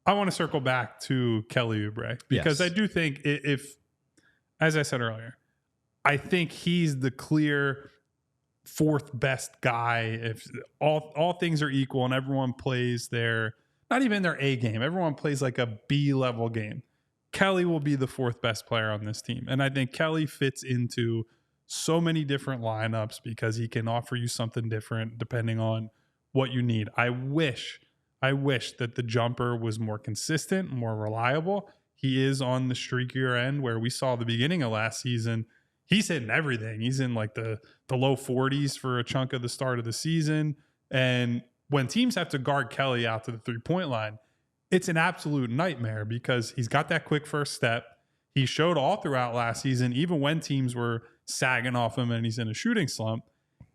I want to circle back to Kelly Oubre because I do think if, as I said earlier, I think he's the clear fourth best guy. If all things are equal and everyone plays not even their A game, everyone plays like a B level game, Kelly will be the fourth best player on this team. And I think Kelly fits into so many different lineups because he can offer you something different depending on what you need. I wish that the jumper was more consistent, more reliable. He is on the streakier end where we saw the beginning of last season. He's hitting everything. He's in like the low 40s for a chunk of the start of the season. And when teams have to guard Kelly out to the 3-point line, it's an absolute nightmare because he's got that quick first step. He showed all throughout last season, even when teams were sagging off him and he's in a shooting slump,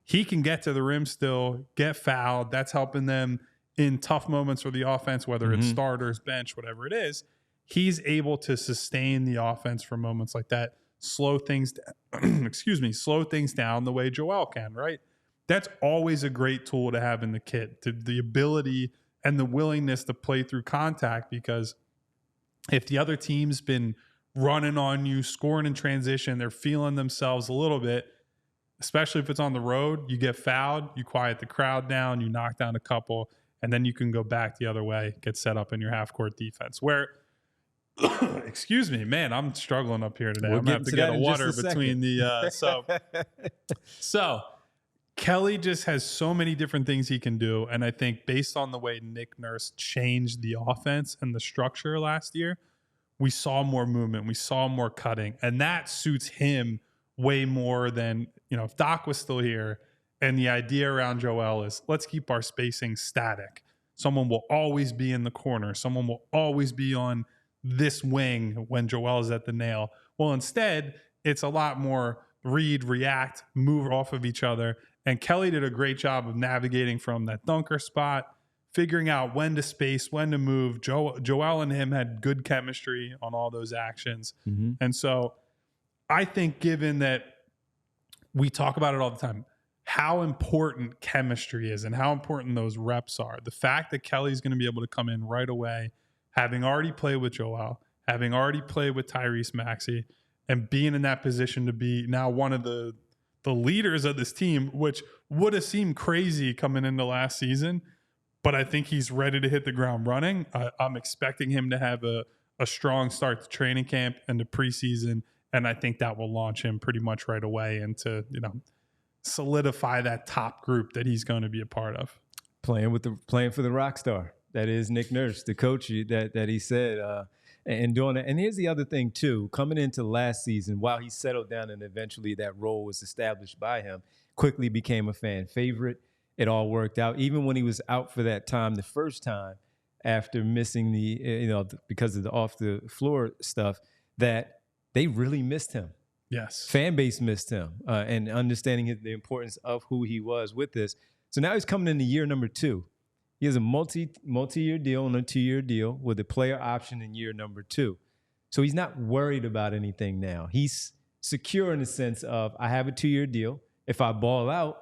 he can get to the rim still, get fouled. That's helping them in tough moments for the offense, whether it's starters, bench, whatever it is. He's able to sustain the offense for moments like that, slow things down the way Joel can, right? That's always a great tool to have in the kit, the ability and the willingness to play through contact, because if the other team's been running on you, scoring in transition, they're feeling themselves a little bit, especially if it's on the road, you get fouled, you quiet the crowd down, you knock down a couple, and then you can go back the other way, get set up in your half-court defense. Where, excuse me, man, I'm struggling up here today. I'm going to have to get a water between the So Kelly just has so many different things he can do, and I think based on the way Nick Nurse changed the offense and the structure last year, we saw more movement, we saw more cutting, and that suits him way more than, if Doc was still here and the idea around Joel is let's keep our spacing static. Someone will always be in the corner. Someone will always be on this wing when Joel is at the nail. Well, instead, it's a lot more read, react, move off of each other. And Kelly did a great job of navigating from that dunker spot, figuring out when to space, when to move. Joel and him had good chemistry on all those actions. Mm-hmm. And so I think, given that we talk about it all the time, how important chemistry is and how important those reps are, the fact that Kelly's going to be able to come in right away, having already played with Joel, having already played with Tyrese Maxey, and being in that position to be now one of the leaders of this team, which would have seemed crazy coming into last season, but I think he's ready to hit the ground running. I'm expecting him to have a strong start to training camp and to preseason, and I think that will launch him pretty much right away into, solidify that top group that he's going to be a part of. Playing for the rock star that is Nick Nurse, the coach that he said, and doing it. And here's the other thing too: coming into last season, while he settled down and eventually that role was established by him, quickly became a fan favorite. It all worked out, even when he was out for that time, the first time after missing because of the off the floor stuff, that they really missed him. Yes. Fan base missed him, and understanding the importance of who he was with this. So now he's coming into year number 2. He has a multi-year deal and a 2-year deal with a player option in year number 2. So he's not worried about anything now. He's secure in the sense of, I have a 2-year deal. If I ball out,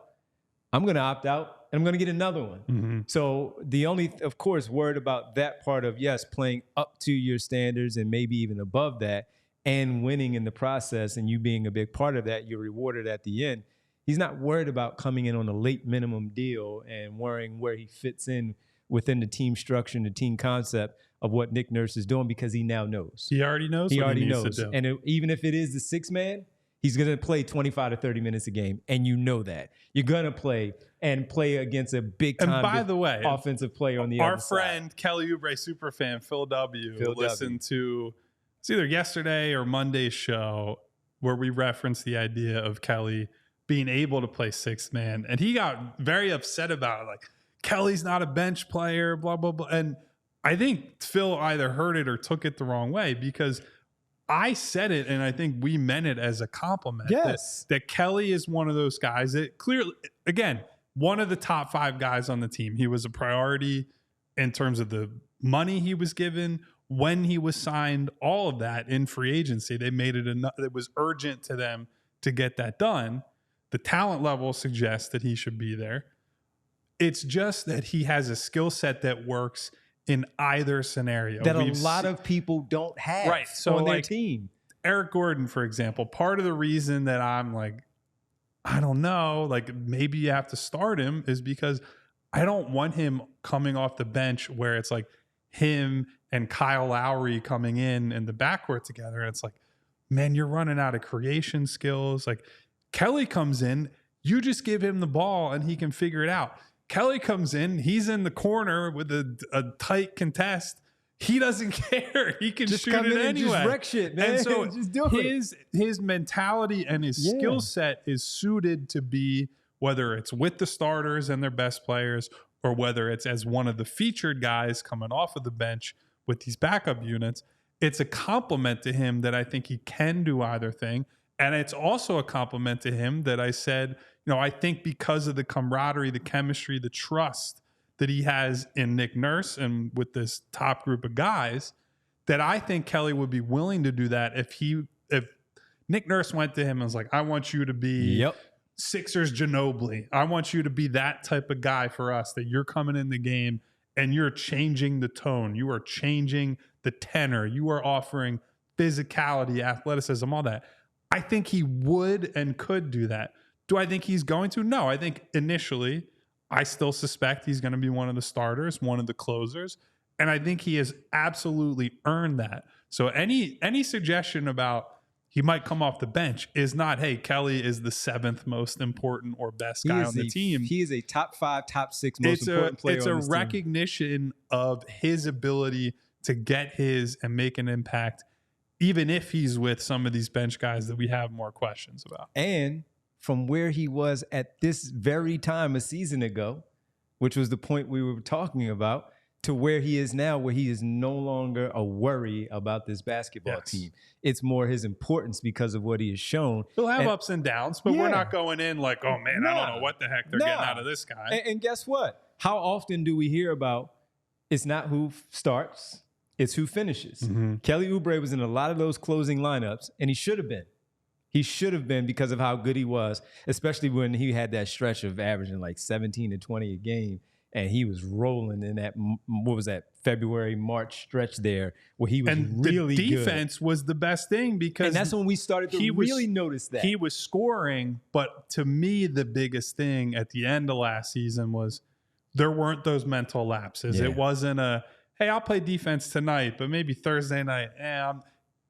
I'm going to opt out and I'm going to get another one. Mm-hmm. So the only, of course, worried about that part of, yes, playing up to your standards and maybe even above that, and winning in the process, and you being a big part of that, you're rewarded at the end. He's not worried about coming in on a late minimum deal and worrying where he fits in within the team structure and the team concept of what Nick Nurse is doing, because he now knows. He already knows. He already knows. And even if it is the 6th man, he's going to play 25 to 30 minutes a game, and you know that. You're going to play against a big-time and by the way, offensive player on the other side. Our friend, Kelly Oubre superfan, Phil W., listened to, it's either yesterday or Monday's show, where we referenced the idea of Kelly being able to play 6th man. And he got very upset about it. Like, Kelly's not a bench player, blah, blah, blah. And I think Phil either heard it or took it the wrong way, because I said it, and I think we meant it as a compliment. Yes. That Kelly is one of those guys that clearly, again, one of the top 5 guys on the team. He was a priority in terms of the money he was given, when he was signed, all of that in free agency. They made it enough. It was urgent to them to get that done. The talent level suggests that he should be there. It's just that he has a skill set that works in either scenario. That a lot of people don't have on their team. Eric Gordon, for example, part of the reason that I'm like, I don't know, like maybe you have to start him is because I don't want him coming off the bench where it's like him and Kyle Lowry coming in the backcourt together. And it's like, man, you're running out of creation skills. Like Kelly comes in, you just give him the ball and he can figure it out. Kelly comes in, he's in the corner with a tight contest. He doesn't care. He can just shoot it anyway. Just wreck shit, man. And so just do his mentality and his skill set is suited to be, whether it's with the starters and their best players, or whether it's as one of the featured guys coming off of the bench with these backup units. It's a compliment to him that I think he can do either thing. And it's also a compliment to him that I said, I think because of the camaraderie, the chemistry, the trust that he has in Nick Nurse and with this top group of guys, that I think Kelly would be willing to do that if Nick Nurse went to him and was like, I want you to be Sixers Ginobili. I want you to be that type of guy for us, that you're coming in the game and you're changing the tone. You are changing the tenor. You are offering physicality, athleticism, all that. I think he would and could do that. Do I think he's going to? No, I think initially I still suspect he's going to be one of the starters, one of the closers. And I think he has absolutely earned that. So any suggestion about he might come off the bench is not, hey, Kelly is the 7th most important or best guy on the team. He is a top 5, top 6 most important player on this team. It's a recognition of his ability to get his and make an impact, even if he's with some of these bench guys that we have more questions about. And from where he was at this very time a season ago, which was the point we were talking about, to where he is now, where he is no longer a worry about this basketball team. It's more his importance because of what he has shown. He'll have ups and downs, but we're not going in like, oh, man, I don't know what the heck they're getting out of this guy. And guess what? How often do we hear about it's not who starts, it's who finishes? Mm-hmm. Kelly Oubre was in a lot of those closing lineups, and he should have been. He should have been because of how good he was, especially when he had that stretch of averaging like 17 to 20 a game. And he was rolling in that, what was that, February, March stretch there where he was really good. And the defense was the best thing because... And that's when we started to really notice that. He was scoring, but to me, the biggest thing at the end of last season was there weren't those mental lapses. Yeah. It wasn't a, hey, I'll play defense tonight, but maybe Thursday night.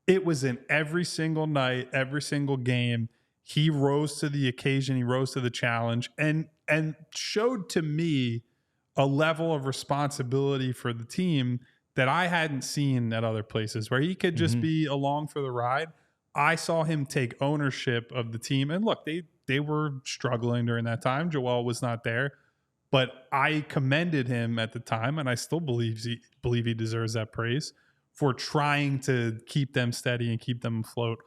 It was in every single night, every single game. He rose to the occasion. He rose to the challenge and showed to me a level of responsibility for the team that I hadn't seen at other places, where he could just be along for the ride. I saw him take ownership of the team. And look, they were struggling during that time. Joel was not there, but I commended him at the time, and I still believe he deserves that praise for trying to keep them steady and keep them afloat